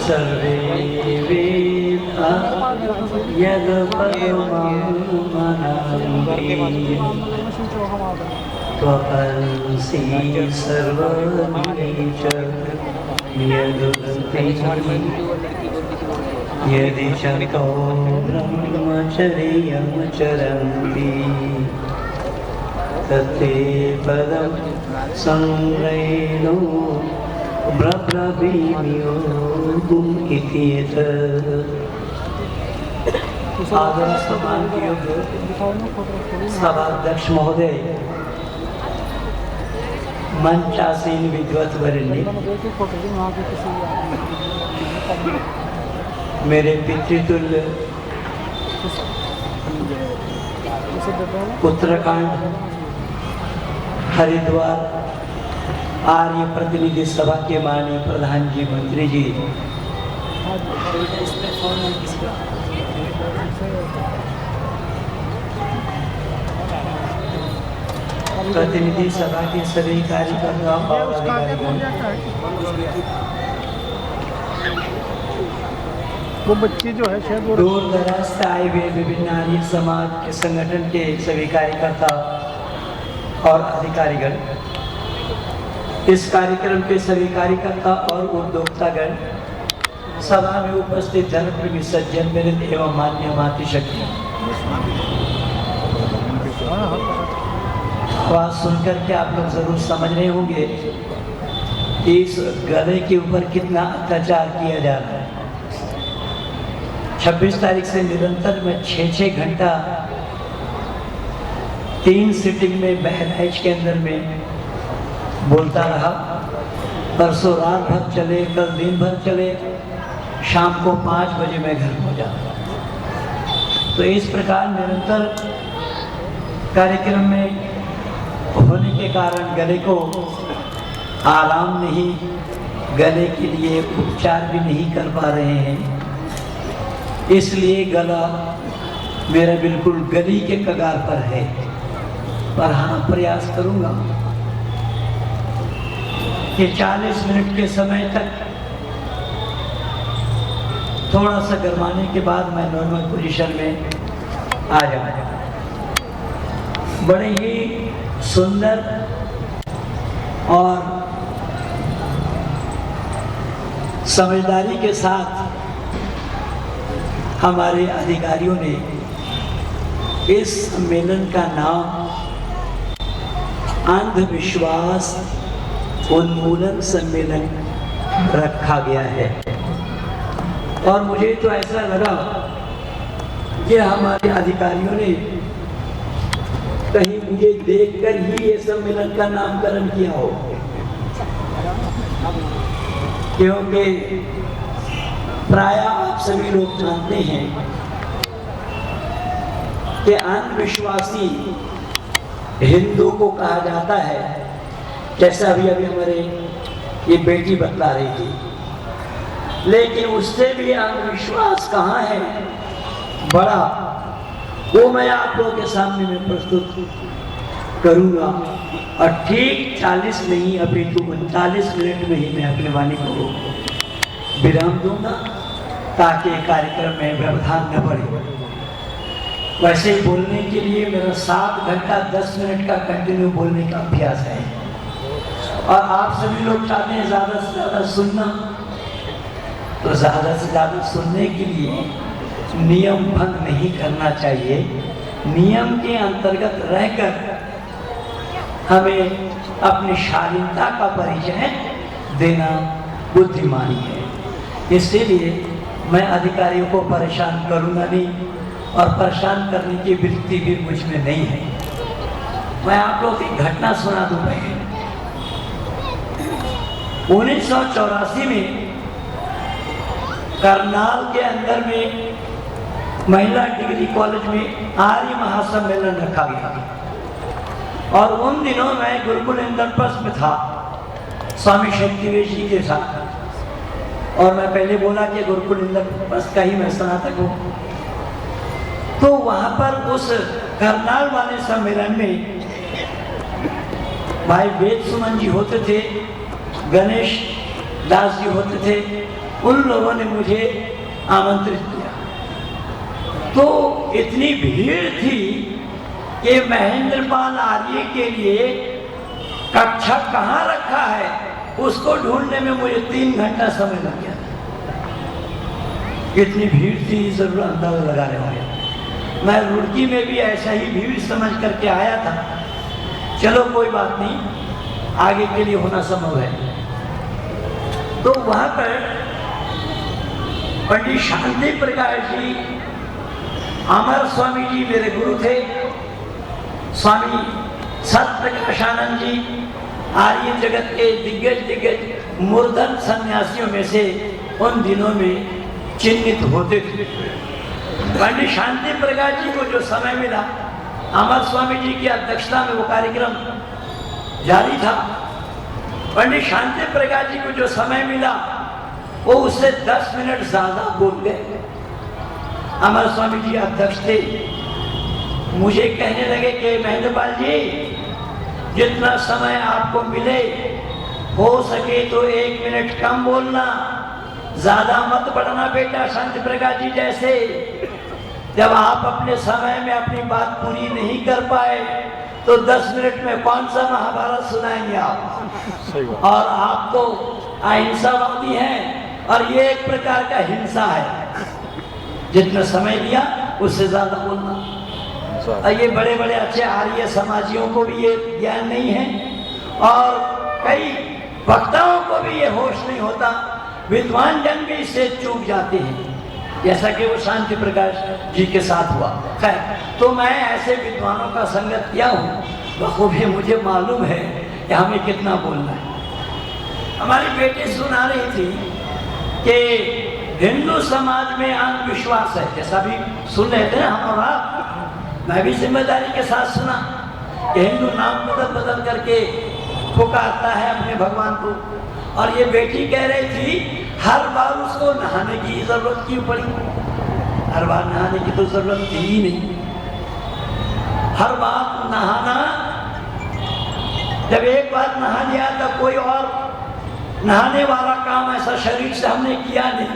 सर्वे वेदा यद परमं मनामि त्वंसि सर्वं च यदुक्तं यदि चतो ब्रह्मचर्यं चरन्ति तत्ते पदं संग्रहिणो ब्रह्मभियोगुम इति आदर सम्माननीय सभाध्यक्ष महोदय, मंचासीन विद्वत वरिष्ठ, मेरे पितृतुल्य उत्तराखंड हरिद्वार आर्य प्रतिनिधि सभा के माननीय प्रधान जी, मंत्री जी, प्रतिनिधि सभा के सभी कार्यकर्ताओं और अधिकारियों, वो बच्चे जो है शायद दूर दराज से आए हुए विभिन्न आर्य समाज के संगठन के सभी कार्यकर्ता और अधिकारीगण, इस कार्यक्रम के सभी कार्यकर्ता और उद्योक्तागण, सभा में उपस्थित धर्मप्रेमी सज्जन मेरे एवं मान्य मातृशक्ति, आवाज सुनकर के आप लोग जरूर समझ रहे होंगे इस गधे के ऊपर कितना अत्याचार किया जा रहा है। 26 तारीख से निरंतर मैं 6-6 घंटा 3 सिटिंग में बहराइच के अंदर में बोलता रहा। परसों रात भर चले, कल दिन भर चले, शाम को 5 बजे मैं घर पहुंचा। तो इस प्रकार निरंतर कार्यक्रम में होने के कारण गले को आराम नहीं, गले के लिए उपचार भी नहीं कर पा रहे हैं, इसलिए गला मेरा बिल्कुल गली के कगार पर है। पर हाँ, प्रयास करूंगा कि 40 मिनट के समय तक थोड़ा सा गरमाने के बाद मैं नॉर्मल पोजीशन में आ जाऊंगा। बड़े ही सुंदर और समझदारी के साथ हमारे अधिकारियों ने इस सम्मेलन का नाम अंधविश्वास उन्मूलन सम्मेलन रखा गया है। और मुझे तो ऐसा लगा कि हमारे अधिकारियों ने कहीं मुझे देखकर ही ये सम्मेलन का नामकरण किया हो, क्योंकि प्राय आप सभी लोग जानते हैं कि अंधविश्वासी हिंदू को कहा जाता है, जैसा अभी हमारे ये बेटी बतला रही थी। लेकिन उससे भी अंधविश्वास कहाँ है बड़ा, वो मैं आप लोगों के सामने में प्रस्तुत करूंगा। और ठीक 40 नहीं अपितु 39 मिनट में ही मैं अपने वाणी को विराम दूंगा, ताकि कार्यक्रम में व्यवधान न पड़े। वैसे ही बोलने के लिए मेरा 7 घंटा 10 मिनट का कंटिन्यू बोलने का अभ्यास है, और आप सभी लोग चाहते हैं ज़्यादा से ज़्यादा सुनना, तो ज़्यादा से ज़्यादा सुनने के लिए नियम भंग नहीं करना चाहिए। नियम के अंतर्गत रहकर हमें अपनी शालीनता का परिचय देना बुद्धिमानी है। इसीलिए मैं अधिकारियों को परेशान करूँगा नहीं, और परेशान करने की वृत्ति भी मुझ में नहीं है। मैं आप लोगों की घटना सुना दूँ। 1984 में करनाल के अंदर में महिला डिग्री कॉलेज में आर्य महासम्मेलन रखा गया, और उन दिनों मैं गुरुकुल इंद्रप्रस्थ में था स्वामी शक्तिवेश जी के साथ। और मैं पहले बोला कि गुरुकुल इंद्रप्रस्थ का ही मैं स्नातक हूँ। तो वहाँ पर उस करनाल वाले सम्मेलन में भाई वेद सुमन जी होते थे, गणेश दास जी होते थे, उन लोगों ने मुझे आमंत्रित किया। तो इतनी भीड़ थी कि महेंद्रपाल आर्य के लिए कक्षा कहाँ रखा है उसको ढूंढने में मुझे 3 घंटा समय लग गया। इतनी भीड़ थी, जरूर अंदाजा लगा रहे होंगे। मैं रुड़की में भी ऐसा ही भीड़ समझ करके आया था। चलो कोई बात नहीं, आगे के लिए होना संभव है। तो वहां पर पंडित शांति प्रकाश जी, अमर स्वामी जी मेरे गुरु थे, स्वामी सत्प्रकाशानंद जी आर्य जगत के दिग्गज मूर्धन सन्यासियों में से उन दिनों में चिन्हित होते थे। पंडित शांति प्रकाश जी को जो समय मिला, अमर स्वामी जी की अध्यक्षता में वो कार्यक्रम जारी था। पंडित शांति प्रकाश जी को जो समय मिला वो उससे 10 मिनट ज्यादा बोल गए। अमर स्वामी जी अध्यक्ष थे, मुझे कहने लगे कि महेंद्रपाल जी, जितना समय आपको मिले हो सके तो 1 मिनट कम बोलना, ज्यादा मत बढ़ना बेटा। शांति प्रकाश जी जैसे जब आप अपने समय में अपनी बात पूरी नहीं कर पाए तो 10 मिनट में कौन सा महाभारत सुनाएंगे आप। और आप तो अहिंसावादी हैं और ये एक प्रकार का हिंसा है। जितना समय दिया उससे ज्यादा बोलना। और ये बड़े बड़े अच्छे आर्य समाजियों को भी ये ज्ञान नहीं है और कई वक्ताओं को भी ये होश नहीं होता। विद्वान जन भी इससे चूक जाते हैं, जैसा कि वो शांति प्रकाश जी के साथ हुआ। खैर, तो मैं ऐसे विद्वानों का संगत किया हूँ, बखूबी मुझे मालूम है कि हमें कितना बोलना है। हमारी बेटी सुना रही थी कि हिंदू समाज में अंधविश्वास है, जैसा भी सुन रहे थे हम और आप, मैं भी जिम्मेदारी के साथ सुना कि हिंदू नाम बदल करके पुकारता है अपने भगवान को। और ये बेटी कह रही थी हर बार उसको नहाने की जरूरत क्यों पड़ी। हर बार नहाने की तो जरूरत थी ही नहीं। हर बार नहाना, जब एक बार नहा लिया तब कोई और नहाने वाला काम ऐसा शरीर से हमने किया नहीं,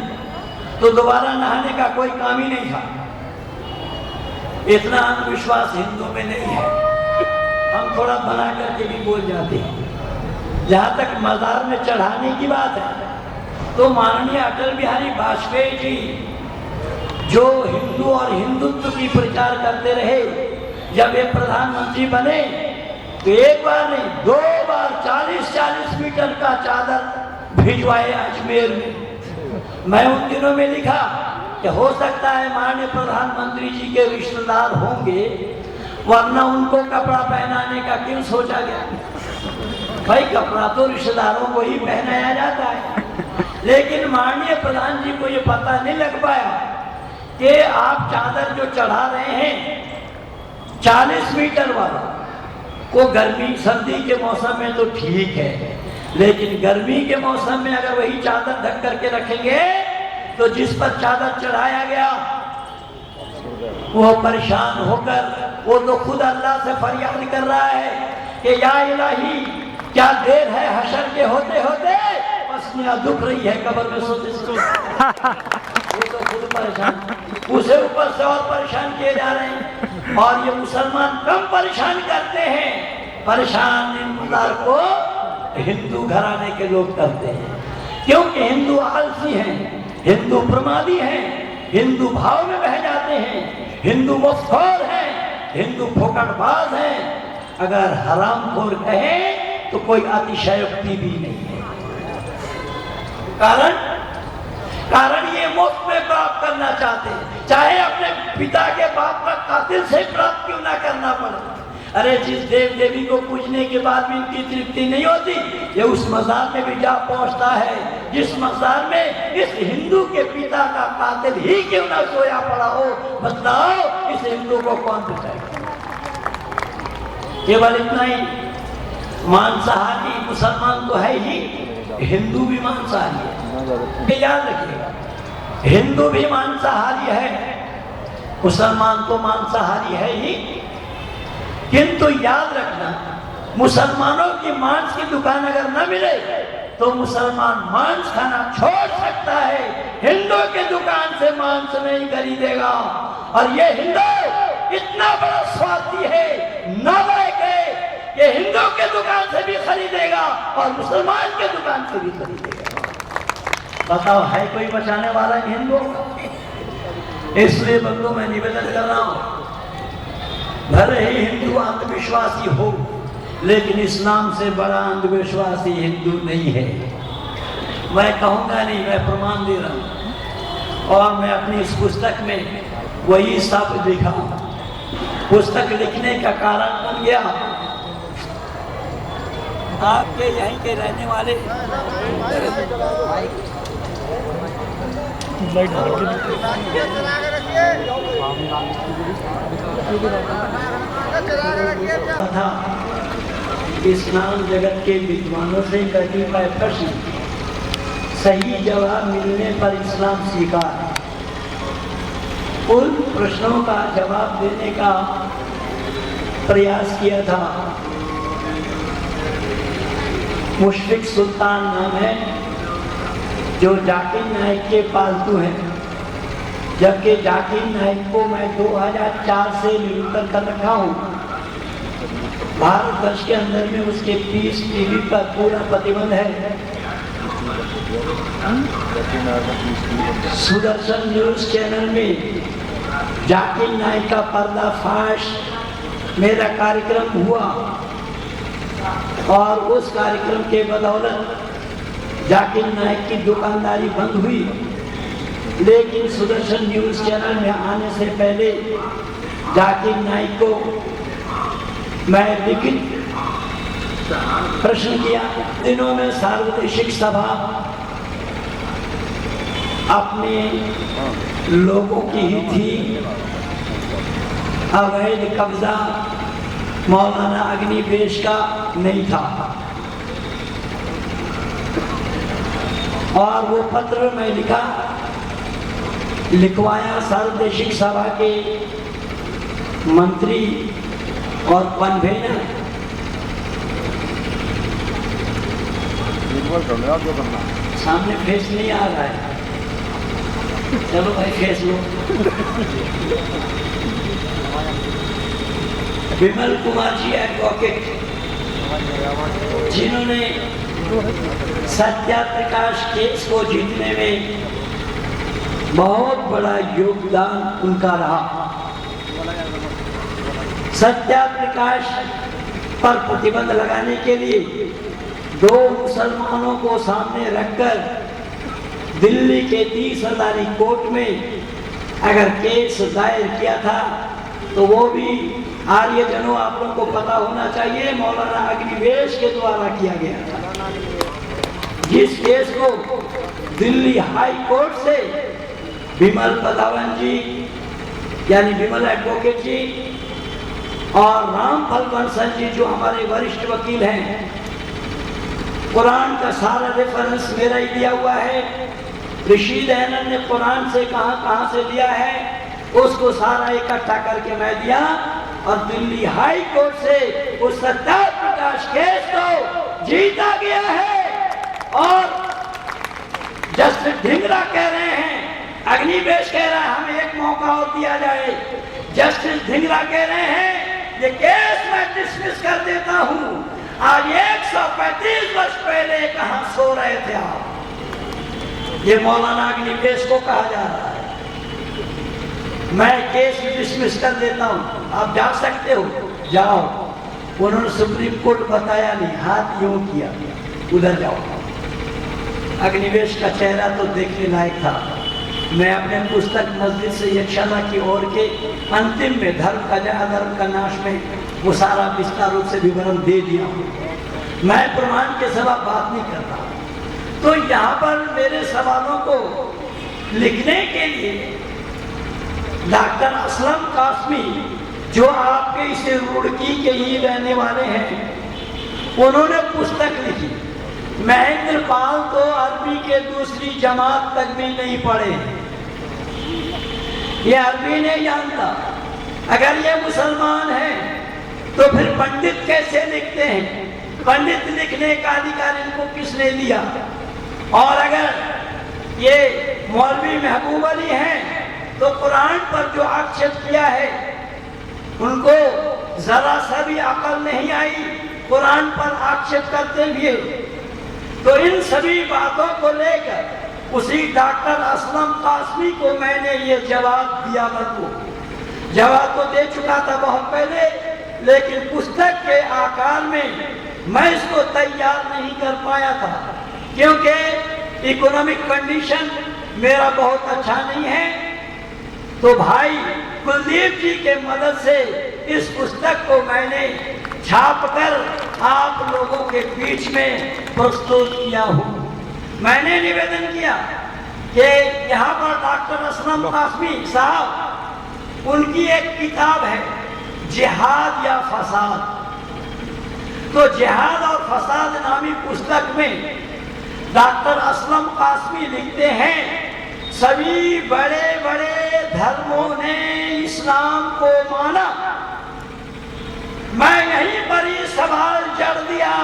तो दोबारा नहाने का कोई काम ही नहीं था। इतना अंधविश्वास हिंदू में नहीं है। हम थोड़ा बना करके भी बोल जाते हैं। जहाँ तक मजार में चढ़ाने की बात है, तो माननीय अटल बिहारी वाजपेयी जी जो हिंदू और हिंदुत्व की प्रचार करते रहे, जब ये प्रधानमंत्री बने तो एक बार नहीं 2 बार 40-40 मीटर का चादर भिजवाए अजमेर में। मैं उन दिनों में लिखा कि हो सकता है माननीय प्रधानमंत्री जी के रिश्तेदार होंगे, वरना उनको कपड़ा पहनाने का क्यों सोचा गया। भाई कपड़ा तो रिश्तेदारों को ही पहनाया जाता है, लेकिन माननीय प्रधान जी को ये पता नहीं लग पाया कि आप चादर जो चढ़ा रहे हैं 40 मीटर वाला, को गर्मी सर्दी के मौसम में तो ठीक है, लेकिन गर्मी के मौसम में अगर वही चादर ढक करके रखेंगे तो जिस पर चादर चढ़ाया गया वो परेशान होकर वो तो खुद अल्लाह से फरियाद कर रहा है कि या इलाही क्या देर है हशर के होते होते, पसलियां दुख रही है कब्र में सोते सोते। वो तो खुद परेशान, उसे ऊपर से और परेशान किए जा रहे हैं। और ये मुसलमान कम परेशान करते हैं, परेशान इंतजार को हिंदू घराने के लोग करते हैं, क्योंकि हिंदू आलसी हैं, हिंदू प्रमादी हैं, हिंदू भाव में बह जाते हैं, हिंदू मुफ्तखोर हैं, हिंदू फोकटबाज हैं। अगर हरामखोर कहें तो कोई अतिशयोक्ति भी नहीं है। कारण ये मुफ्त में प्राप्त करना चाहते हैं, चाहे अपने पिता के बाप का कातिल से प्राप्त क्यों ना करना पड़े। अरे जिस देव देवी को पूजने के बाद भी इनकी तृप्ति नहीं होती, ये उस मजार में भी जा पहुंचता है जिस मजार में इस हिंदू के पिता का कातिल ही क्यों ना सोया पड़ा हो। बताओ इस हिंदू को कौन बचाएगा। केवल इतना ही, मांसाहारी मुसलमान तो है ही, हिंदू भी मांसाहारी है, ये याद रखिएगा। हिंदू भी मांसाहारी है, मुसलमान तो मांसाहारी है ही, किंतु याद रखना मुसलमानों की मांस की दुकान अगर न मिले तो मुसलमान मांस खाना छोड़ सकता है, मुसलमान से नहीं खरीदेगा। और ये हिंदू इतना बड़ा स्वार्थी है, नालायक है, ये हिंदू के दुकान से भी खरीदेगा और मुसलमान के दुकान से भी खरीदेगा। बताओ, है कोई बचाने वाला हिंदू? इसलिए बंधु मैं निवेदन कर रहा हूं, भले ही हिंदू अंधविश्वासी हो, लेकिन इस्लाम से बड़ा अंधविश्वासी हिंदू नहीं है। मैं कहूंगा नहीं, मैं प्रमाण दे रहा हूं। और मैं अपनी इस पुस्तक में वही सब लिखा। पुस्तक लिखने का कारण बन गया आपके यहीं के रहने वाले था। इस्लाम जगत के विद्वानों से कतिपय प्रश्न सही जवाब मिलने पर इस्लाम स्वीकार। उन प्रश्नों का जवाब देने का प्रयास किया था। मुशफिक सुल्तान नाम है, जो जाकिर नाइक के पालतू हैं, जबकि जाकिर नाइक को मैं 2004 से नियुक्त कर रखा हूँ। भारत वर्ष के अंदर में उसके पीस टीवी पर पूरा प्रतिबंध है। सुदर्शन न्यूज चैनल में जाकिर नाइक का पर्दाफाश मेरा कार्यक्रम हुआ और उस कार्यक्रम के बदौलत जाकिर नाइक की दुकानदारी बंद हुई। लेकिन सुदर्शन न्यूज चैनल में आने से पहले जाकिर नाइक को मैं लिखित प्रश्न किया। दिनों में सार्वजनिक सभा अपने लोगों की ही थी। अवैध कब्जा मौलाना अग्निवेश का नहीं था। और वो पत्र मैं लिखवाया सार्वदेशिक सभा के मंत्री और कन्वेनर। सामने फेस नहीं आ रहा है, चलो भाई फेस लो। विमल कुमार जी एडवोकेट, जिन्होंने सत्याप्रकाश केस को जीतने में बहुत बड़ा योगदान उनका रहा। सत्याप्रकाश पर प्रतिबंध लगाने के लिए 2 मुसलमानों को सामने रखकर दिल्ली के 30 हजारी कोर्ट में अगर केस दायर किया था, तो वो भी आर्यजनों आप लोगों को पता होना चाहिए, मौलाना अग्निवेश के द्वारा किया गया था। जिस केस को दिल्ली हाई कोर्ट से विमल पदावन जी यानी विमल एडवोकेट जी और रामफल बंसल जी जो हमारे वरिष्ठ वकील हैं, कुरान का सारा रेफरेंस मेरा ही दिया हुआ है। रशीद अहमद ने कुरान से कहां से लिया है, उसको सारा इकट्ठा करके मैं दिया। और दिल्ली हाई कोर्ट से उस सत्याप्रकाश केस को जीता गया है। और जस्टिस ढींगरा कह रहे हैं, अग्निवेश कह रहा है हमें एक मौका और दिया जाए। जस्टिस ढींगरा कह रहे हैं ये केस मैं डिसमिस कर देता हूं। आज 135 वर्ष पहले कहां सो रहे थे आप? ये मौलाना अग्निवेश को कहा जा रहा है। मैं केस डिसमिस कर देता हूं, आप जा सकते हो, जाओ। उन्होंने सुप्रीम कोर्ट बताया नहीं, हाथ यूं किया, उधर जाओ। अग्निवेश का चेहरा तो देखने लायक था। मैं अपने पुस्तक मस्जिद से यक्षाला की ओर के अंतिम में धर्म का जय अधर्म का नाश में वो सारा विस्तार रूप से विवरण दे दिया हूँ। मैं प्रमाण के सिवा बात नहीं करता। तो यहाँ पर मेरे सवालों को लिखने के लिए डॉक्टर असलम कासमी, जो आपके इस रुड़की के ही रहने वाले हैं, उन्होंने पुस्तक लिखी। महेंद्र पाल तो अरबी के दूसरी जमात तक भी नहीं पढ़े, ये अरबी नहीं जानता। अगर ये मुसलमान है तो फिर पंडित कैसे लिखते हैं? पंडित लिखने का अधिकार इनको किसने दिया? और अगर ये मौलवी महबूब अली हैं तो कुरान पर जो आक्षेप किया है उनको जरा सा भी अकल नहीं आई कुरान पर आक्षेप करते हुए। तो इन सभी बातों को लेकर उसी डॉक्टर असलम कासमी को मैंने ये जवाब दिया। बल्कि जवाब तो दे चुका था बहुत पहले, लेकिन पुस्तक के आकार में मैं इसको तैयार नहीं कर पाया था क्योंकि इकोनॉमिक कंडीशन मेरा बहुत अच्छा नहीं है। तो भाई कुलदीप जी के मदद से इस पुस्तक को मैंने छापकर आप लोगों के बीच में प्रस्तुत किया हूँ। मैंने निवेदन किया कि यहाँ पर डॉक्टर असलम कासमी साहब उनकी एक किताब है जिहाद या फसाद। तो जिहाद और फसाद नामी पुस्तक में डॉक्टर असलम कासमी लिखते हैं सभी बड़े बड़े धर्मों ने इस्लाम को माना। मैं यहीं पर ही सवाल जड़ दिया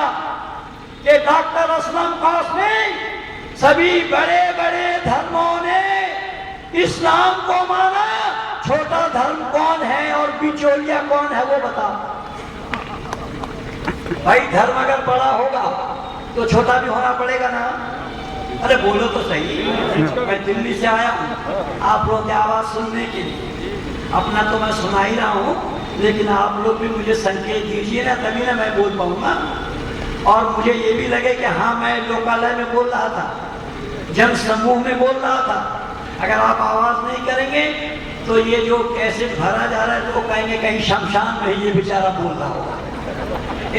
कि डॉक्टर असलम कासमी सभी बड़े बड़े धर्मों ने इस्लाम को माना, छोटा धर्म कौन है और बिचौलिया कौन है वो बताओ। भाई धर्म अगर बड़ा होगा तो छोटा भी होना पड़ेगा ना। अरे बोलो तो सही। मैं दिल्ली से आया हूँ आप लोग की आवाज सुनने के लिए। अपना तो मैं सुना ही रहा हूँ, लेकिन आप लोग भी मुझे संकेत दीजिए ना, तभी ना मैं बोल पाऊंगा। और मुझे ये भी लगे कि हाँ मैं लोकालय में बोल रहा था, जन समूह में बोल रहा था। अगर आप आवाज नहीं करेंगे तो ये जो कैसे भरा जा रहा है तो कहेंगे कहीं शमशान में ये बेचारा बोल रहा होगा।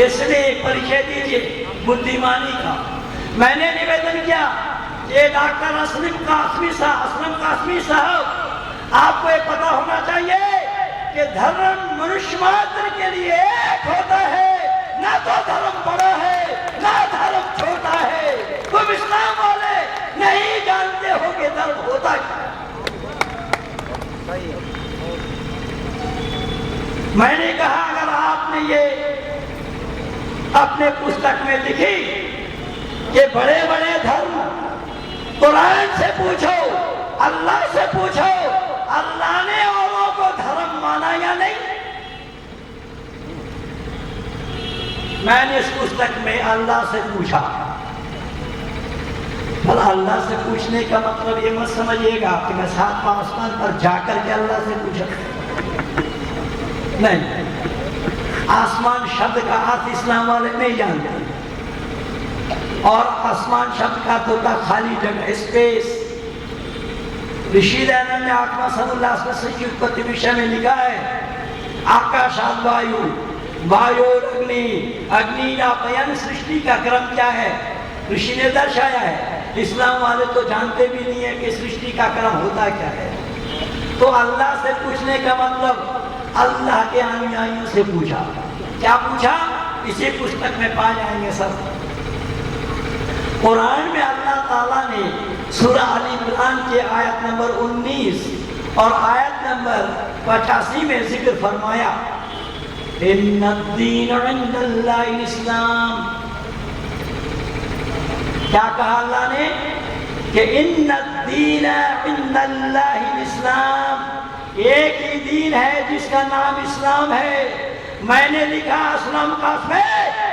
इसलिए परिचय दीजिए बुद्धिमानी का। मैंने निवेदन किया ये डॉक्टर असलम कासमी साहब आपको ये पता होना चाहिए कि धर्म मनुष्य मात्र के लिए एक होता है, ना तो धर्म बड़ा है ना धर्म छोटा है। तुम इस्लाम वाले नहीं जानते हो कि धर्म होता क्या। मैंने कहा अगर आपने ये अपने पुस्तक में लिखी कि बड़े बड़े धर्म, कुरान से पूछो, अल्लाह से पूछो, अल्लाह ने औरों को धर्म माना या नहीं। मैंने इस पुस्तक में अल्लाह से पूछा। पर अल्लाह से पूछने का मतलब ये मत समझिएगा कि मैं सातवां आसमान पर जाकर के अल्लाह से पूछा, नहीं। आसमान शब्द का अर्थ इस्लाम वाले नहीं जानते, और आसमान शब्द का अर्थ होता खाली जगह, स्पेस। ऋषि दयानंद ने आत्मा समुल्लास की उत्पत्ति विषय में लिखा है आकाशात वायु, वायु अग्नि, अग्नि अपयन सृष्टि का क्रम क्या है ऋषि ने दर्शाया है। इस्लाम वाले तो जानते भी नहीं है कि सृष्टि का क्रम होता क्या है। तो अल्लाह से पूछने का मतलब अल्लाह के अनुयायियों से पूछा। क्या पूछा इसी पुस्तक में पा जाएंगे सब। कुरान में अल्लाह ताला ने सूरा अल इमरान के आयत नंबर 19 और आयत नंबर 85 में जिक्र फरमाया इन्नद्दीन इंदल्लाहिल इस्लाम। क्या कहा अल्लाह ने कि इन्नद्दीन इंदल्लाहिल इस्लाम, एक ही दीन है जिसका नाम इस्लाम है। मैंने लिखा असलम कासमी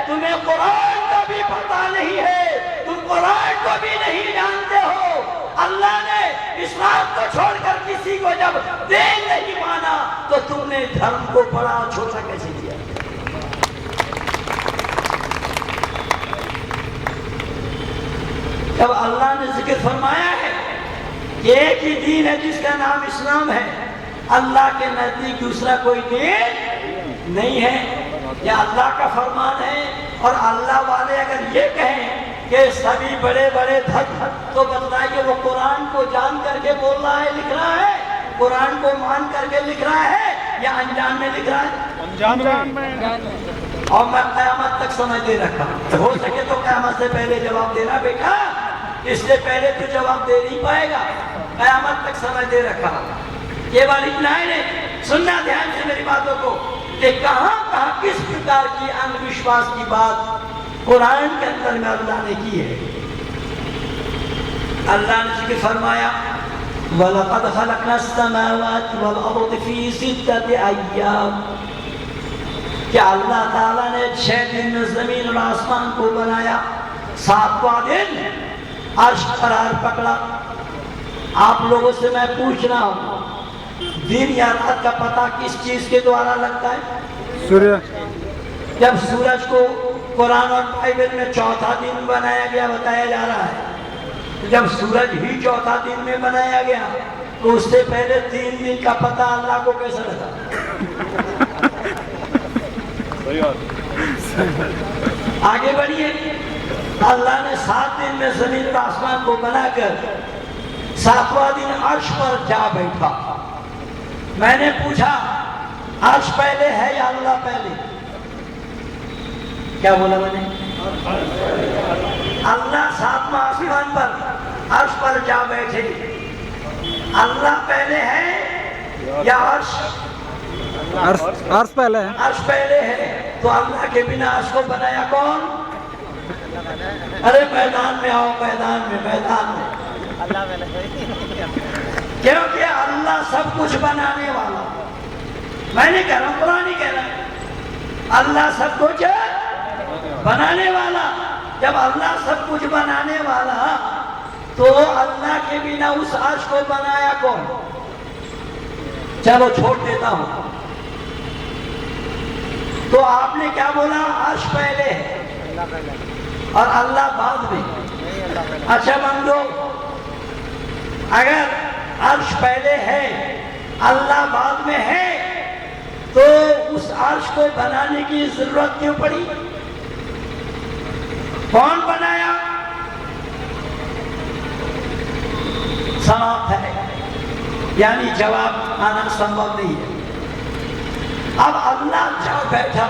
तुम्हें कुरान का भी पता नहीं है, तुम कुरान को भी नहीं जानते हो। अल्लाह ने इस्लाम को छोड़कर किसी को जब दीन नहीं माना तो तुमने धर्म को बड़ा छोटा कैसे किया। जब अल्लाह ने जिक्र फरमाया है कि एक ही दीन है जिसका नाम इस्लाम है, अल्लाह के नजदीक दूसरा कोई दीन नहीं है, यह अल्लाह का फरमान है। और अल्लाह वाले अगर ये कहें कि सभी बड़े बड़े धर्म, तो बताइए वो कुरान को जान करके बोल रहा है, लिख रहा है, कुरान को मान करके लिख रहा है या अनजान में लिख रहा है? अनजान में। और मैं क़यामत तक समझ दे रखा, हो सके तो क़यामत से पहले जवाब देना बेटा, इससे पहले तो जवाब दे नहीं पाएगा। क़यामत तक समझ दे रखा। केवल इतना ही नहीं, सुनना ध्यान से मेरी बातों को, कि कहां कहां किस प्रकार की अंधविश्वास की बात कुरान के अंदर में अल्लाह ने की है। अल्लाह ने जिक्र फरमाया वलक़द ख़लक़नस्समावाति वल अर्ज़ फ़ी सित्तति अय्याम, क्या अल्लाह ताला ने 6 दिन में जमीन और आसमान को बनाया, 7वां दिन अर्श करार पकड़ा। आप लोगों से मैं पूछ रहा हूँ, दिन या रात का पता किस चीज के द्वारा लगता है? सूर्य। जब सूरज को कुरान और बाइबल में चौथा दिन बनाया गया बताया जा रहा है, तो जब सूरज ही चौथा दिन में बनाया गया तो उससे पहले 3 दिन का पता अल्लाह को कैसे लगा? आगे बढ़िए। अल्लाह ने 7 दिन में जमीन और आसमान को बनाकर 7वां दिन अर्श पर जा बैठा। मैंने पूछा, अर्श पहले है या अल्लाह पहले? क्या बोला मैंने? अल्लाह 7वां आसमान पर अर्श पर जा बैठे। अल्लाह पहले है या अर्श? अर्श पहले है। अर्श पहले है, तो अल्लाह के बिना अर्श को बनाया कौन? अरे मैदान में आओ, मैदान में। क्योंकि अल्लाह सब कुछ बनाने वाला। मैंने कह रहा हूं, कुरान ही कह रहा है, अल्लाह सब कुछ बनाने वाला। जब अल्लाह सब कुछ बनाने वाला, तो अल्लाह के बिना उस अर्श को बनाया कौन? चलो छोड़ देता हूं। तो आपने क्या बोला? अर्श पहले है और अल्लाह बाद में। अच्छा बंदो, अगर अर्श पहले है, अल्लाह बाद में है, तो उस अर्श को बनाने की जरूरत क्यों पड़ी? कौन बनाया? समाप्त है, यानी जवाब आना संभव नहीं है। अब अल्लाह जा बैठा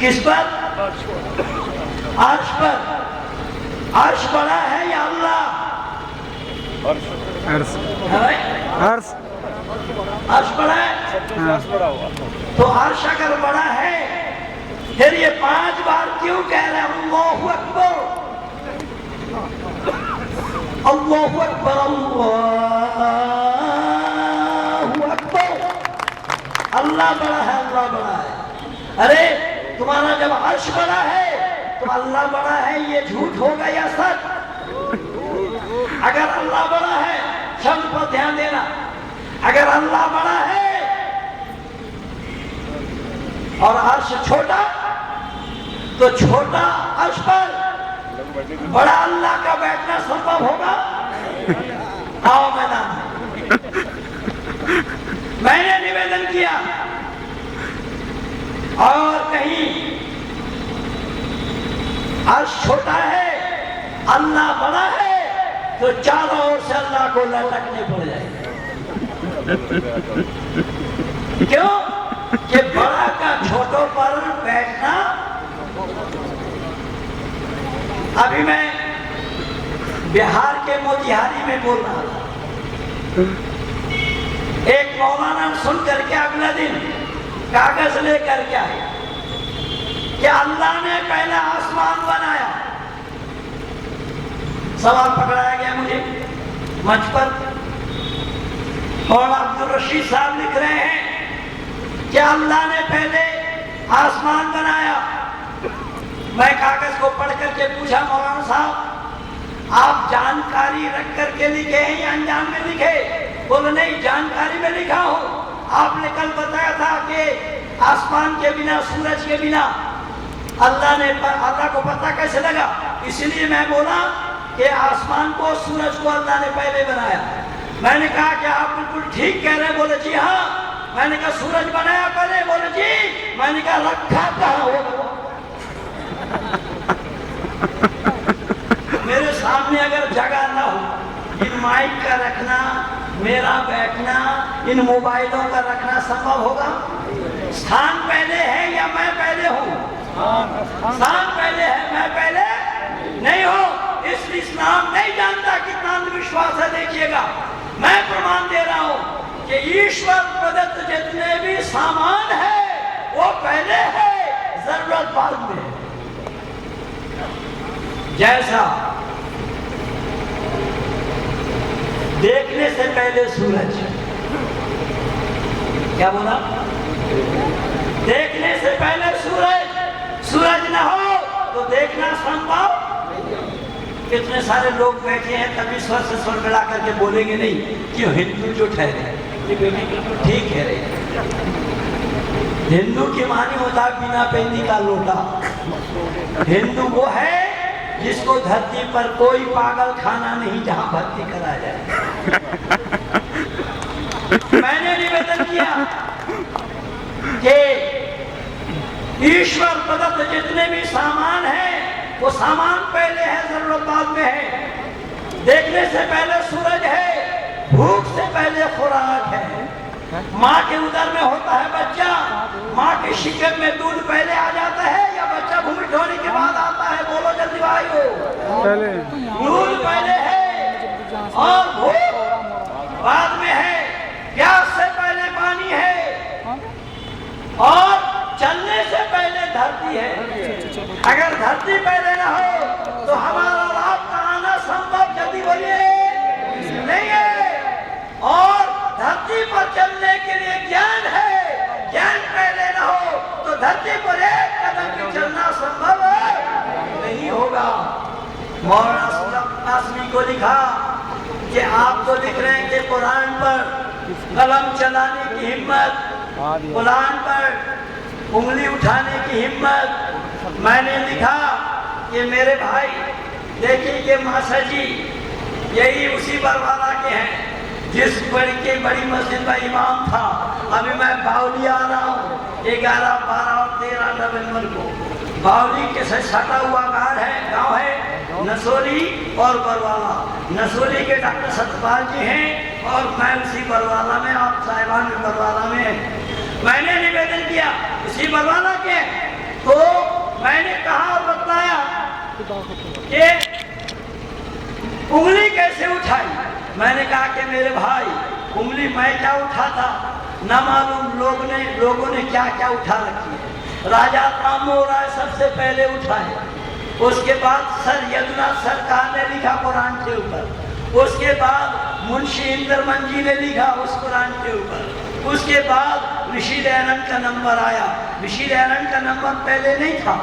किस पर? अर्श पर। अर्श बड़ा है या अल्लाह? अर्श। अर्श। अर्श बड़ा है। तो अर्श अगर बड़ा है, फिर ये 5 बार क्यों कह रहे हैं अल्लाहु अकबर, अल्लाहु अकबर, अल्लाहु अकबर? अल्लाह बड़ा है, अल्लाह बड़ा है। अरे तुम्हारा जब अर्श बड़ा है तो अल्लाह बड़ा है, ये झूठ होगा या सच? अगर अल्लाह बड़ा है, शब्द पर ध्यान देना, अगर अल्लाह बड़ा है और अर्श छोटा, तो छोटा अर्श पर बड़ा अल्लाह का बैठना संभव होगा? आओ मैदान में। मैंने निवेदन किया, और कहीं अर्श छोटा है, अल्लाह बड़ा है, तो चारों ओर से अल्लाह को लटकने पड़ जाएंगे। क्यों? कि बड़ा का छोटों पर बैठना। अभी मैं बिहार के मोतिहारी में बोल रहा था, एक मौलाना सुन करके अगला दिन कागज लेकर के आए कि अल्लाह ने पहला आसमान बनाया। सवाल पकड़ाया गया मुझे मंच पर, और अब्दुल रशीद साहब लिख रहे हैं कि अल्लाह ने पहले आसमान बनाया। मैं कागज को पढ़ करके पूछा, मौलाना साहब आप जानकारी रख करके लिखे हैं या अनजान में लिखे? बोले नहीं, जानकारी में लिखा हो। आपने कल बताया था कि आसमान के बिना, सूरज के बिना अल्लाह को पता कैसे लगा? इसलिए मैं बोला कि आसमान को, सूरज को अल्लाह ने पहले बनाया। मैंने कहा कि आप बिल्कुल ठीक कह रहे हैं। बोले जी हाँ। मैंने कहा सूरज बनाया पहले? बोले जी। मैंने कहा रखा कहाँ होगा? मेरे सामने अगर जगह ना हो, इन माइक का रखना, मेरा बैठना, इन मोबाइलों का रखना संभव होगा? स्थान पहले है या मैं पहले हूँ? स्थान पहले है, मैं पहले नहीं हूँ। इसलिए इस्लाम नहीं जानता कितना अंधविश्वास है। देखिएगा, मैं प्रमाण दे रहा हूँ कि ईश्वर प्रदत्त जितने भी सामान है वो पहले है, जरूरत बाद में है। जैसा देखने से पहले सूरज, क्या बोला? देखने से पहले सूरज न हो तो देखना संभव। कितने सारे लोग बैठे हैं तभी स्वर से स्वर मिला करके बोलेंगे नहीं कि हिंदू जो ठहरे ये बेटी बिल्कुल ठीक कह रहे हैं। हिंदू की मानी होता है बिना पैनी का लोटा। हिंदू वो है जिसको धरती पर कोई पागल खाना नहीं जहां भर्ती करा जाए। मैंने निवेदन किया कि ईश्वर प्रदत्त जितने भी सामान है वो सामान पहले है, जरूरत बाद में है। देखने से पहले सूरज है, भूख से पहले खुराक है। माँ के उदर में होता है बच्चा, माँ के शिकन में दूध पहले आ जाता है या बच्चा भूमिष्ठ होने के बाद आता है? बोलो जल्दी भाइयों। पहले दूध पहले है और भूख बाद में है। प्यास से पहले पानी है और चलने से पहले धरती है। अगर धरती पहले ना हो तो हमारा और आपका आना संभव जल्दी बोलिए नहीं है। और धरती पर चलने के लिए ज्ञान है, ज्ञान पहले ना हो तो धरती पर एक कदम भी चलना संभव नहीं होगा। मौलाना सुल्तान कासमी को लिखा कि आप तो लिख रहे हैं कि कुरान पर कलम चलाने की हिम्मत, कुरान पर उंगली उठाने की हिम्मत। मैंने लिखा कि मेरे भाई देखिए कि मासा जी यही उसी बरवाला के हैं जिस बड़ी मस्जिद में इमाम था। अभी मैं बावली आ रहा हूँ 11, 12 और 13 नवंबर को। बावली के से सटा हुआ गांव है नसोली और बरवाला। नसोली के डॉक्टर सतपाल जी हैं और मैं उसी बरवाला में, आप साहिबान में बरवाला में। मैंने निवेदन किया उसी बरवाला के, तो मैंने कहा और बताया कि उंगली कैसे उठाई। मैंने कहा कि मेरे भाई उंगली मैं क्या उठाता न मालूम, लोगों ने क्या क्या उठा रखी है। राजा राममोहन राय सबसे पहले उठाए, उसके बाद सर यदुनाथ सरकार ने लिखा कुरान के ऊपर, उसके बाद मुंशी इंद्रमन जी ने लिखा उस कुरान के ऊपर, उसके बाद ऋषि दयानंद का नंबर आया। ऋषि दयानंद का नंबर पहले नहीं था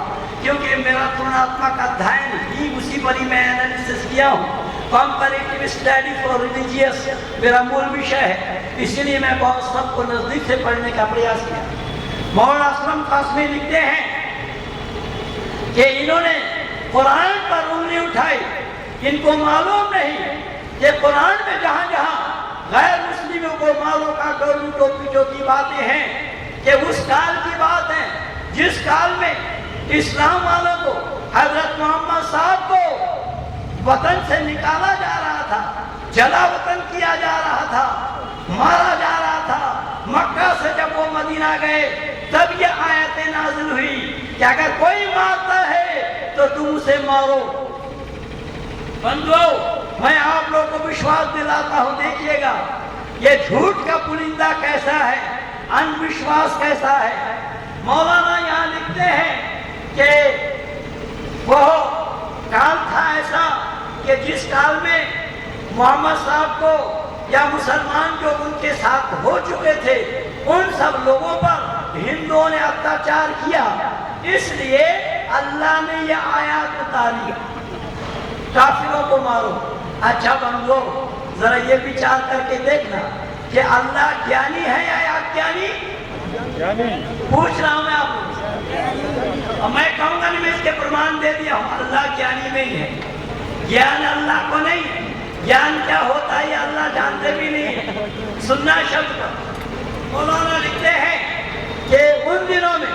क्योंकि मेरा तुलनात्मक अध्ययन ही उसी पर ही मैं एनालिसिस किया हूँ। कंपैरेटिव स्टडी फॉर रिलीजियस मेरा मूल विषय है, इसलिए मैं बहुत सबको नजदीक से पढ़ने का प्रयास किया। मौलाना असलम कासमी लिखते हैं कि इन्होंने कुरान पर उंगली उठाई। इनको मालूम नहीं कि कुरान में जहाँ जहाँ गैर मुस्लिमों को मारों का गौरू टोपीचों की बातें हैं कि उस काल की बात है जिस काल में इस्लाम वालों को, हजरत मोहम्मद साहब को वतन से निकाला जा रहा था, जला वतन किया जा रहा था, मारा जा रहा था। मक्का से जब वो मदीना गए तब ये आयतें नाज़िल हुई कि अगर कोई मारता है तो तुम उसे मारो। बंधुओं, मैं आप लोगों को विश्वास दिलाता हूँ, देखिएगा ये झूठ का पुलिंदा कैसा है, अंधविश्वास कैसा है। मौलाना यहाँ लिखते हैं कि वो काल था ऐसा कि जिस काल में मोहम्मद साहब को या मुसलमान जो उनके साथ हो चुके थे उन सब लोगों पर हिंदुओं ने अत्याचार किया, इसलिए अल्लाह ने यह आयत उतारी, काफिरों को मारो। अच्छा बंदो, जरा ये विचार करके देखना कि अल्लाह ज्ञानी है या अज्ञानी? पूछ रहा हूं मैं आपको, मैं कहूंगा नहीं, मैं इसके प्रमाण दे दिया हूं, अल्लाह ज्ञानी नहीं है। ज्ञान अल्लाह को नहीं है। ज्ञान क्या होता है अल्लाह जानते भी नहीं है। सुनना शब्द पर मौलाना लिखते हैं कि उन दिनों में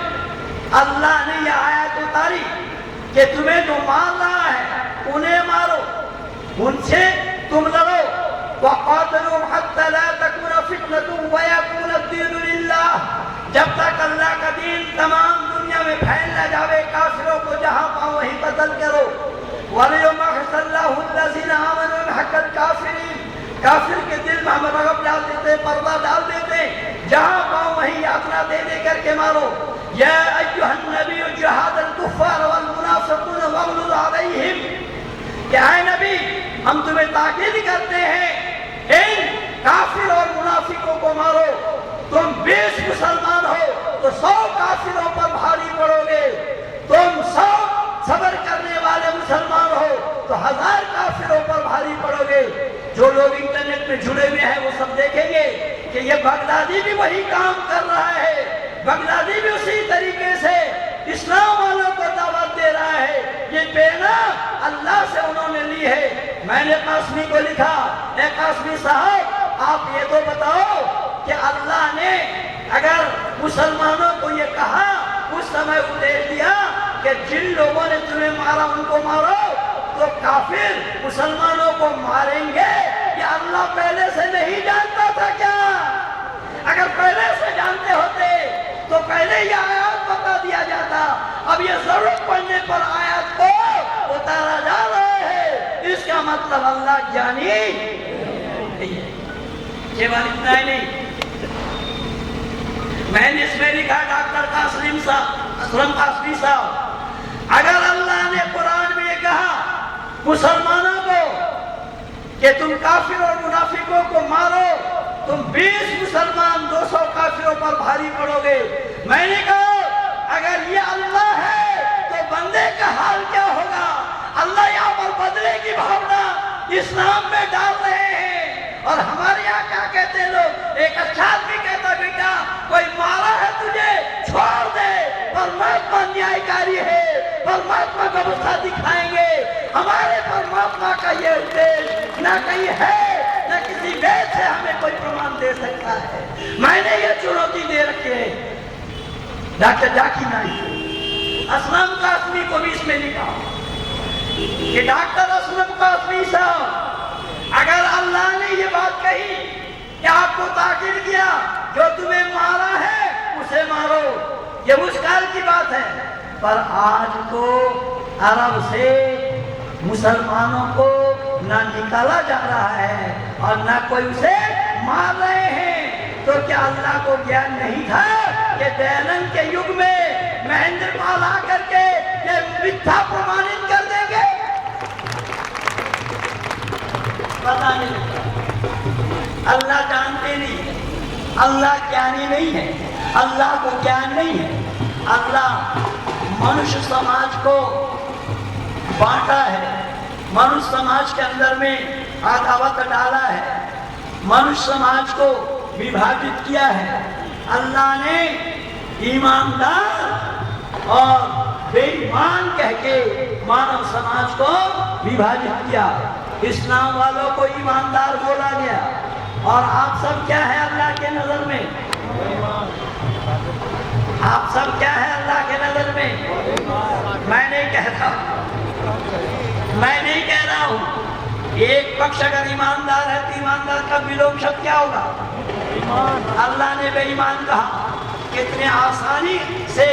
अल्लाह ने यह आयत उतारी कि तुम्हें जो मार रहा है उन्हें मारो, उनसे तुम लड़ो। वक़ातिलूहुम हत्ता ला तकूना फितनतुन व यकूना अद-दीनु लिल्लाह, जब तक अल्लाह का दीन तमाम दुनिया में फैल न जावे, काफिरों को जहां पाओ वहीं कत्ल करो। वलयुमहसिल्लाहु अल्लज़ीना आमनू हक़्क़ल काफिरीन, काफिर के दिल में हम रग़ब डाल देते, पर्दा डाल देते, जहां पाओ वहीं यातना दे दे करके मारो। या अय्युहन नबी जहादल कुफ़्फ़ार वल मुनाफ़िक़ून वग़्लुज़ अलैहिम, क्या है नबी, हम तुम्हें ताकीद करते हैं, हे जो लोग इंटरनेट में जुड़े हुए हैं वो सब देखेंगे कि ये बगदादी भी वही काम कर रहा है, बगदादी भी उसी तरीके से इस्लाम वालों को दावत दे रहा है। ये प्रेरणा अल्लाह से उन्होंने ली है। मैंने कासमी को लिखा, ए कासमी साहब आप ये तो बताओ कि अल्लाह ने अगर मुसलमानों को ये कहा, उस समय उपदेश दिया कि जिन लोगों ने तुम्हें मारा उनको मारो, तो काफिर मुसलमानों को मारेंगे, ये अल्लाह पहले से नहीं जानता था क्या? अगर पहले से जानते होते तो पहले ये आयत बता दिया जाता। अब ये जरूरत पड़ने पर आयत को उतारा जा रहा है, इसका मतलब अल्लाह ज्ञानी नहीं है। केवल इतना ही नहीं, मैंने इसमें लिखा डॉक्टर कासमी साहब, अगर अल्लाह ने कुरान में कहा मुसलमानों को कि तुम काफिर और मुनाफिकों को मारो, तुम 20 मुसलमान 200 काफिरों पर भारी पड़ोगे। मैंने कहा अगर ये अल्लाह है तो बंदे का हाल क्या होगा? अल्लाह यहाँ पर बदले की भावना इस्लाम में डाल रहे हैं। और हमारे यहाँ क्या कहते हैं लोग, एक अच्छा आदमी कहता बेटा कोई मारा है तुझे छोड़ दे, परमात्मा न्यायकारी है, परमात्मा का गुस्सा दिखाएंगे। हमारे परमात्मा का ये उद्देश्य न कहीं है, न किसी वेद से हमें कोई प्रमाण दे सकता है। मैंने ये चुनौती दे रखी है डॉक्टर जाकिर नाइक, असलम कासमी को भी इसमें लिखा कि डॉक्टर असलम कासमी साहब, अगर अल्लाह ने ये बात कही कि आपको ताकीद किया जो तुम्हें मारा है उसे मारो, ये मुश्किल की बात है, पर आज तो अरब से मुसलमानों को ना निकाला जा रहा है और ना कोई उसे मार रहे हैं। तो क्या अल्लाह को ज्ञान नहीं था कि दयानंद के युग में महेंद्र पाल आकर के ये मिथ्या प्रमाणित कर देंगे? पता नहीं, अल्लाह जानते नहीं है, अल्लाह ज्ञानी नहीं है, अल्लाह को ज्ञान नहीं है। अल्लाह मनुष्य समाज को बांटा है, मनुष्य समाज के अंदर में अदावत डाला है, मनुष्य समाज को विभाजित किया है। अल्लाह ने ईमानदार और बेईमान कह के मानव समाज को विभाजित किया। इस्लाम वालों को ईमानदार बोला गया, और आप सब क्या है अल्लाह के नजर में? आप सब क्या है अल्लाह के नजर में? मैं नहीं कह रहा हूँ। एक पक्ष अगर ईमानदार है तो ईमानदार का विलोम शब्द क्या होगा? अल्लाह ने बेईमान कहा। कितने आसानी से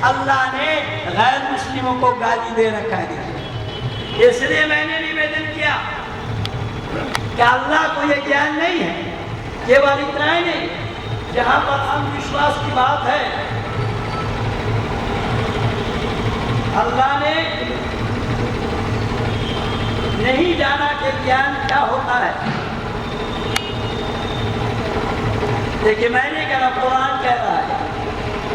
अल्लाह ने गैर मुस्लिमों को गाली दे रखा है। इसलिए मैंने निवेदन किया कि अल्लाह को यह ज्ञान नहीं है। केवल इतना ही नहीं, जहां पर अंधविश्वास की बात है, अल्लाह ने नहीं जाना कि ज्ञान क्या होता है। देखिए मैंने कहा, कुरान कह रहा है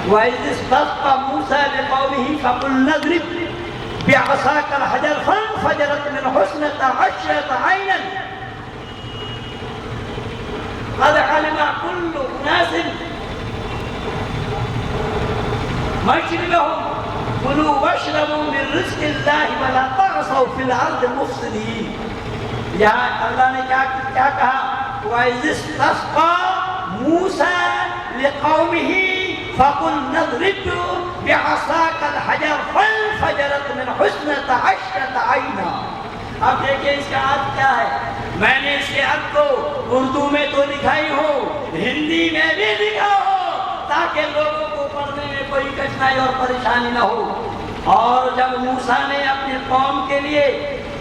वइज़िस्तस्क़ा मूसा लिक़ौमिही फ़क़ुलना बिअसाकल हजर फ़ंफ़जरत मिनहु इस्नता अशरता ऐनन क़द अलिमा कुल्लु उनासिन मशरबहुम कुलू वशरबू मिन रिज़्क़िल्लाहि वला तअसौ फ़िल अर्दि मुफ़्सिदीन। यहाँ अल्लाह ने क्या कहा? वइज़िस्तस्क़ा मूसा लिक़ौमिही फ़क़ुलना बिअसाकल हजर फ़ंफ़जरत मिनहु इस्नता अशरता ऐना। अब देखिए इसका अर्थ क्या है। मैंने इसके अर्थ को उर्दू में तो लिखा ही हो, हिंदी में भी लिखा हो, ताकि लोगों को पढ़ने में कोई कठिनाई और परेशानी न हो। और जब मूसा ने अपने कौम के लिए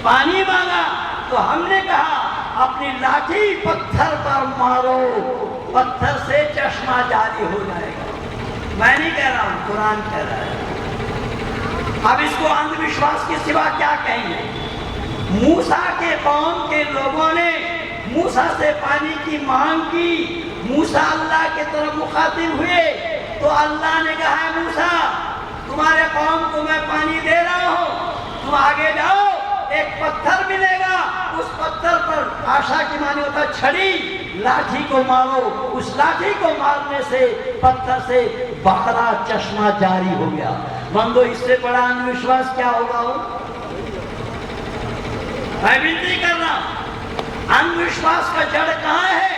पानी मांगा तो हमने कहा अपनी लाठी पत्थर पर मारो, पत्थर से चश्मा जारी हो जाएगा। मैं नहीं कह रहा हूँ, कुरान कह रहा है। अब इसको अंधविश्वास के सिवा क्या कहेंगे? मूसा के कौम के लोगों ने मूसा से पानी की मांग की, मूसा अल्लाह के तरफ मुखातिब हुए तो अल्लाह ने कहा है मूसा तुम्हारे कौम को मैं पानी दे रहा हूँ, तुम आगे जाओ एक पत्थर मिलेगा, उस पत्थर पर आशा की मानी होता छड़ी, लाठी को मारो, उस लाठी को मारने से पत्थर से बकरा चश्मा जारी हो गया। बंदो, इससे बड़ा अंधविश्वास क्या होगा? मैं विनती कर रहा हूं, अंधविश्वास का जड़ कहां है?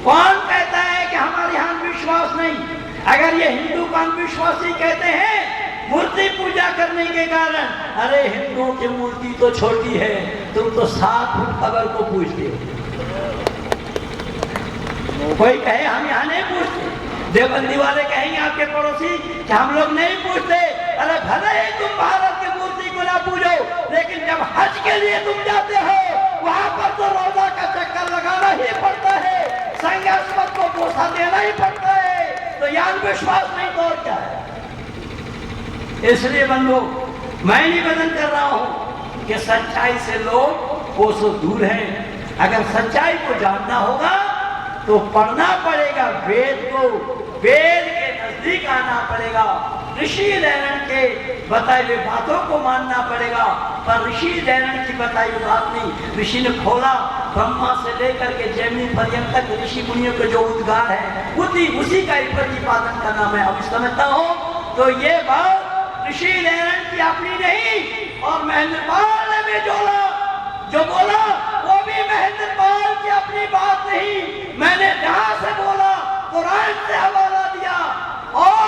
कौन कहता है कि हमारे यहां अंधविश्वास नहीं? अगर ये हिंदू को अंधविश्वासी कहते हैं मूर्ति पूजा करने के कारण, अरे हिंदुओं की मूर्ति तो छोटी है, तुम तो 7 फुट खबर को पूछते हो। कोई कहे हम यहाँ नहीं पूछते, देवबंदी वाले कहेंगे आपके पड़ोसी कि हम लोग नहीं पूछते। अरे भले ही तुम भारत की मूर्ति को ना पूजो, लेकिन जब हज के लिए तुम जाते हो वहां पर तो रोजा का चक्कर लगाना ही पड़ता है, संघर्ष को पोसा देना ही पड़ता है। तो यार विश्वास नहीं तो और क्या है? इसलिए बंधु, मैं निवेदन कर रहा हूं कि सच्चाई से लोग कोसों दूर हैं। अगर सच्चाई को जानना होगा तो पढ़ना पड़ेगा वेद को, वेद के नजदीक आना पड़ेगा, ऋषि दैरण के बताए हुए बातों को मानना पड़ेगा। पर ऋषि दैरण की बताई हुई बात नहीं, ऋषि ने खोला ब्रह्मा से लेकर के जैमिनी पर्यंत तक ऋषि मुनियों के जो उद्गार है उसी का ही प्रतिपादन करना मैं अब समझता हूं। तो ये बात ऋषि दैरण की अपनी नहीं, और महेंद्रपाल ने भी जो बोला वो भी महेंद्रपाल की अपनी बात नहीं। मैंने जहां से बोला कुरान से हवाला दिया, और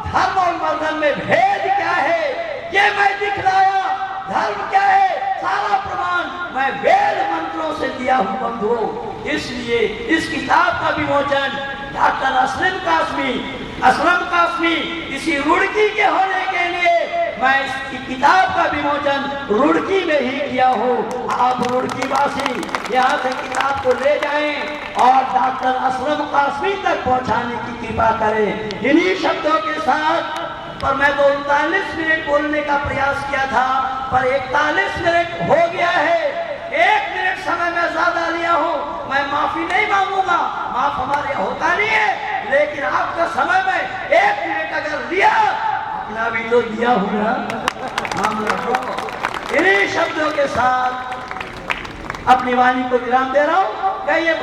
धर्म और मर्दन में भेद क्या है ये मैं दिखलाया। धर्म क्या है, सारा प्रमाण मैं वेद मंत्रों से दिया हूं बंधुओं। इसलिए इस किताब का विमोचन डॉक्टर असलम कासमी इसी रुड़की के होने के लिए मैं इसकी किताब का विमोचन रुड़की में ही किया हूँ। आप रुड़की वासी यहाँ से किताब को ले जाएं और डॉक्टर असलम कासमी तक पहुँचाने की कृपा करें। इन्हीं शब्दों के साथ पर मैं तो 39 मिनट बोलने का प्रयास किया था, पर 41 मिनट हो गया है। 1 मिनट समय मैं ज्यादा लिया हूँ, मैं माफी नहीं मांगूंगा, माफ हमारे होता नहीं है, लेकिन आपका समय में 1 मिनट अगर लिया, अपना भी तो दिया हूँ ना। इन्हीं शब्दों के साथ अपनी वाणी को विराम दे रहा हूँ। कहिए